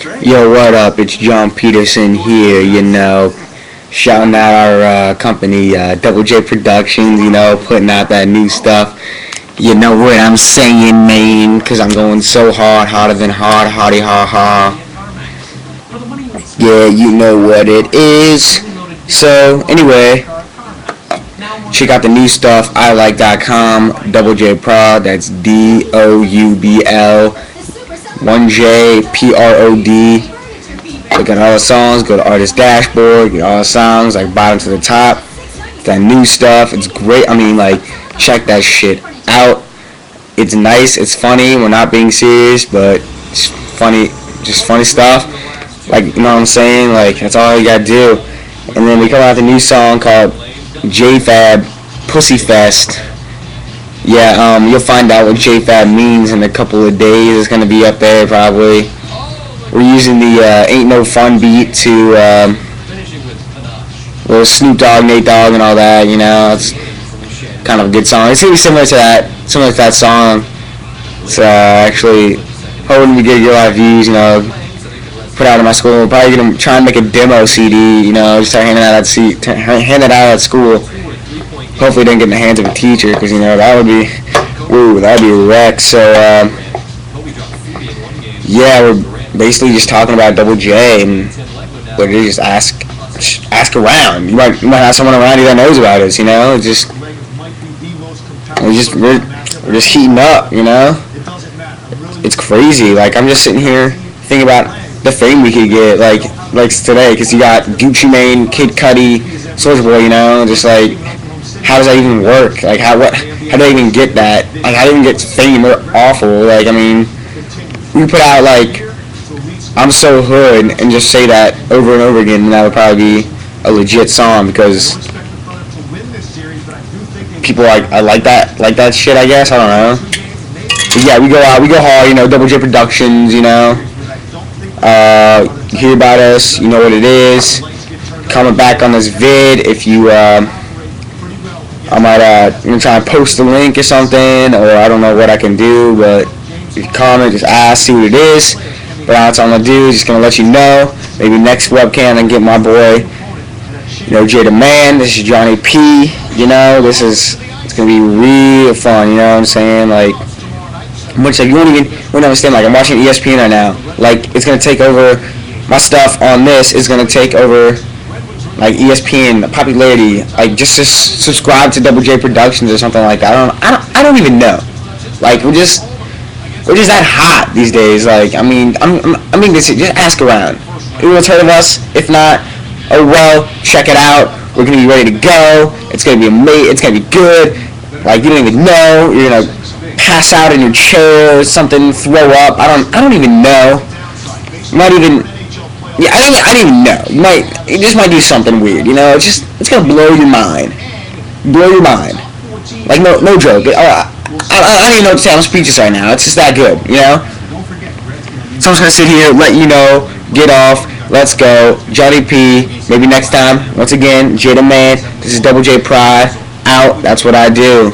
Yo, what up? It's John Peterson here, shouting out our company, Double J Productions, putting out that new stuff. You know what I'm saying, man, because I'm going so hard, harder than hard, hardy ha ha. Yeah, you know what it is. So, anyway, check out the new stuff, ilike.com, Double J Prod, that's DOUBL. 1JPROD. Look at all the songs, go to artist dashboard, get all the songs like bottom to the top. That new stuff, it's great. I mean, like, check that shit out. It's nice, it's funny. We're not being serious, but it's funny, just funny stuff. Like, you know what I'm saying? Like, that's all you gotta do. And then we come out with a new song called JFab Pussy Fest. Yeah, you'll find out what JFab means in a couple of days. It's gonna be up there probably. We're using the Ain't No Fun beat to little Snoop Dogg, Nate Dogg, and all that. It's kind of a good song. It's gonna be similar to that song. It's actually hoping to get a lot of views. Put out in my school. We're probably gonna try and make a demo CD. Just start handing out at school. Hopefully it didn't get in the hands of a teacher, because that would be a wreck. So yeah, we're basically just talking about Double J, and we're just ask around. You might have someone around you that knows about us. We're just heating up. It's crazy. Like, I'm just sitting here thinking about the fame we could get, like today, because you got Gucci Mane, Kid Cudi, Soulja Boy. Just like, how does that even work? Like, how do I even get that? Like, how do I even get fame? They're awful. Like, I mean, we put out, like, I'm So Hood, and just say that over and over again, and that would probably be a legit song, because people like that shit, I guess. I don't know. But yeah, we go hard, Double J Productions, you hear about us, you know what it is. Comment back on this vid if you, I might try and post a link or something, or I don't know what I can do, but if you comment, just ask, see what it is. But that's all I'm gonna do, just gonna let you know. Maybe next webcam I can get my boy, Jay the Man. This is Johnny P. It's gonna be real fun. You know what I'm saying? Like, much like you won't understand. Like, I'm watching ESPN right now. Like, it's gonna take over my stuff on this. Is gonna take over, like, ESPN popularity. Like, just subscribe to Double J Productions or something like that. I don't even know. Like, we're just that hot these days. Like, I mean, just ask around. It will heard of us. If not, oh well. Check it out. We're gonna be ready to go. It's gonna be amazing. It's gonna be good. Like, you don't even know. You're gonna pass out in your chair or something. Throw up. I don't even know. You might even. Yeah, I don't even know. It just might do something weird, It's gonna blow your mind. Blow your mind. Like, no joke. I don't even know what to say. I'm speechless right now. It's just that good, So I'm just gonna sit here, let you know, get off, let's go. Johnny P. Maybe next time. Once again, Jay the Man. This is Double J Pride. Out. That's what I do.